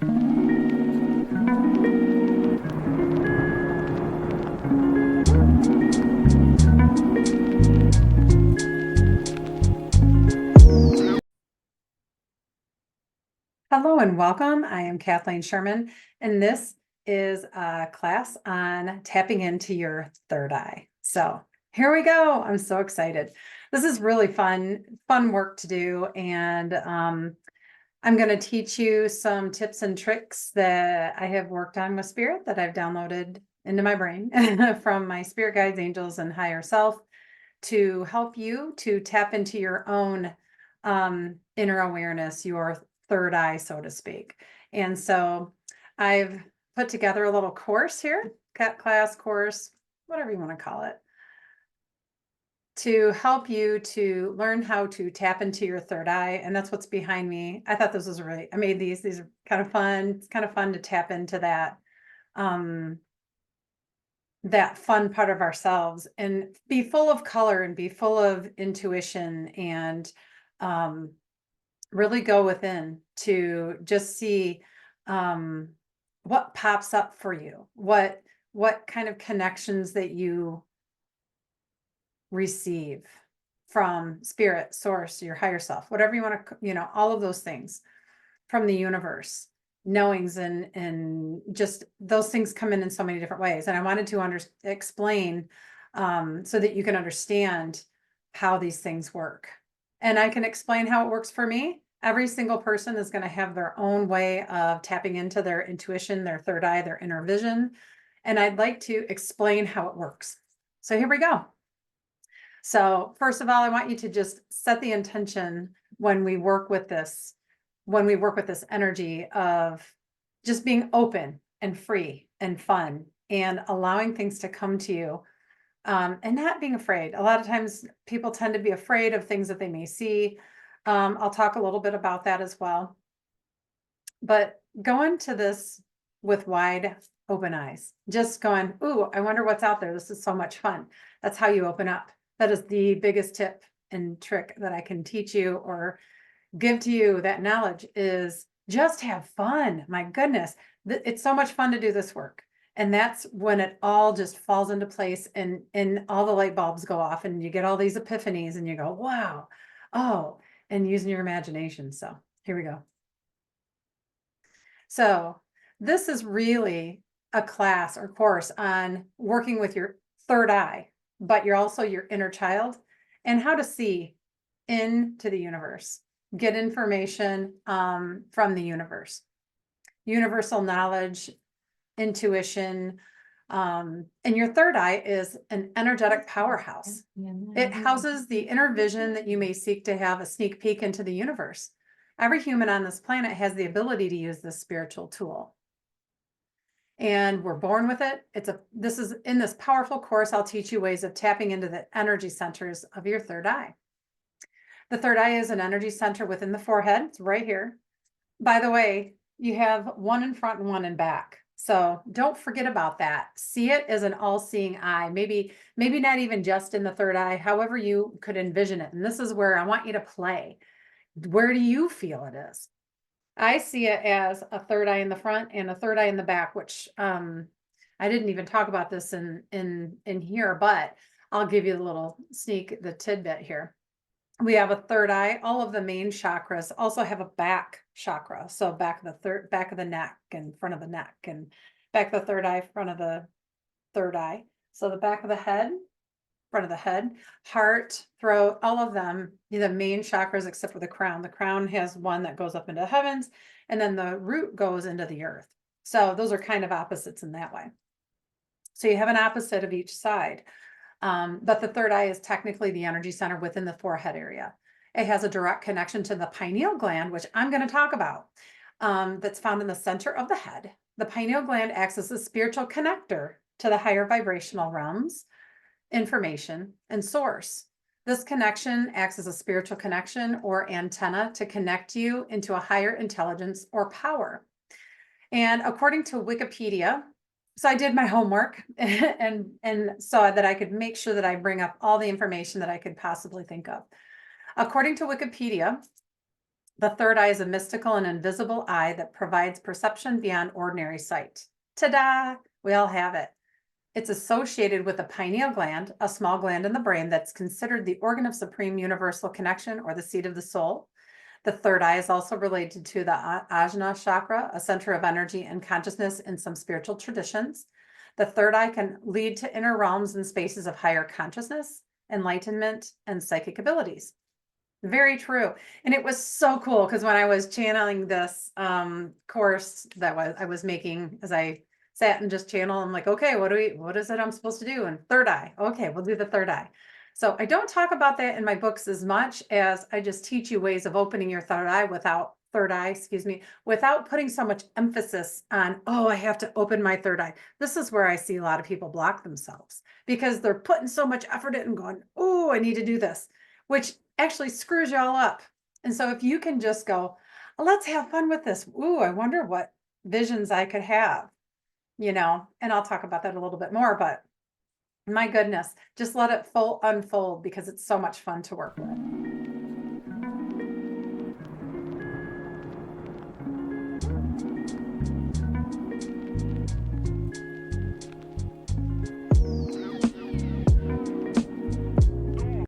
Hello and welcome. I am Kathleen Sherman, and this is a class on tapping into your third eye. So here we go. I'm so excited. This is really fun work to do. And I'm going to teach you some tips and tricks that I have worked on with spirit that I've downloaded into my brain from my spirit guides, angels, and higher self to help you to tap into your own inner awareness, your third eye, so to speak. And so I've put together a little course here, class course, whatever you want to call it, to help you to learn how to tap into your third eye. And that's what's behind me. I thought this was I made these are kind of fun. It's kind of fun to tap into that fun part of ourselves and be full of color and be full of intuition and really go within to just see what pops up for you, what kind of connections that you receive from spirit, source, your higher self, whatever you want to, all of those things from the universe, knowings, and just those things come in so many different ways. And I wanted to explain so that you can understand how these things work. And I can explain how it works for me. Every single person is going to have their own way of tapping into their intuition, their third eye, their inner vision. And I'd like to explain how it works. So here we go. So first of all, I want you to just set the intention when we work with this energy of just being open and free and fun and allowing things to come to you. And not being afraid. A lot of times people tend to be afraid of things that they may see. I'll talk a little bit about that as well. But go into this with wide open eyes, just going, ooh, I wonder what's out there. This is so much fun. That's how you open up. That is the biggest tip and trick that I can teach you or give to you. That knowledge is just have fun. My goodness, it's so much fun to do this work. And that's when it all just falls into place and all the light bulbs go off and you get all these epiphanies and you go, wow, oh, and using your imagination. So here we go. So this is really a class or course on working with your third eye, but you're also your inner child and how to see into the universe, get information from the universe, universal knowledge, intuition. And your third eye is an energetic powerhouse. It houses the inner vision that you may seek to have a sneak peek into the universe. Every human on this planet has the ability to use this spiritual tool. And we're born with it. This is in this powerful course, I'll teach you ways of tapping into the energy centers of your third eye. The third eye is an energy center within the forehead. It's right here. By the way, you have one in front and one in back. So don't forget about that. See it as an all-seeing eye, maybe not even just in the third eye, however you could envision it. And this is where I want you to play. Where do you feel it is? I see it as a third eye in the front and a third eye in the back, which I didn't even talk about this in here, but I'll give you the tidbit here. We have a third eye. All of the main chakras also have a back chakra. So back of the neck and front of the neck and back of the third eye, front of the third eye. So the back of the head, front of the head, heart, throat, all of them, the main chakras except for the crown. The crown has one that goes up into the heavens and then the root goes into the earth. So those are kind of opposites in that way. So you have an opposite of each side. But the third eye is technically the energy center within the forehead area. It has a direct connection to the pineal gland, which I'm going to talk about, that's found in the center of the head. The pineal gland acts as a spiritual connector to the higher vibrational realms, information, and source. This connection acts as a spiritual connection or antenna to connect you into a higher intelligence or power. And according to Wikipedia, so I did my homework and so that I could make sure that I bring up all the information that I could possibly think of. According to Wikipedia, The third eye is a mystical and invisible eye that provides perception beyond ordinary sight. Ta-da! We all have it. It's associated with the pineal gland, a small gland in the brain that's considered the organ of supreme universal connection or the seat of the soul. The third eye is also related to the Ajna chakra, a center of energy and consciousness in some spiritual traditions. The third eye can lead to inner realms and spaces of higher consciousness, enlightenment, and psychic abilities. Very true. And it was so cool because when I was channeling this course that I was making as I sat and just channel, I'm like, okay, what is it I'm supposed to do? And third eye. Okay, we'll do the third eye. So I don't talk about that in my books as much as I just teach you ways of opening your third eye, excuse me, without putting so much emphasis on, oh, I have to open my third eye. This is where I see a lot of people block themselves because they're putting so much effort in and going, oh, I need to do this, which actually screws you all up. And so if you can just go, let's have fun with this. Ooh, I wonder what visions I could have, and I'll talk about that a little bit more, but my goodness, just let it unfold because it's so much fun to work with.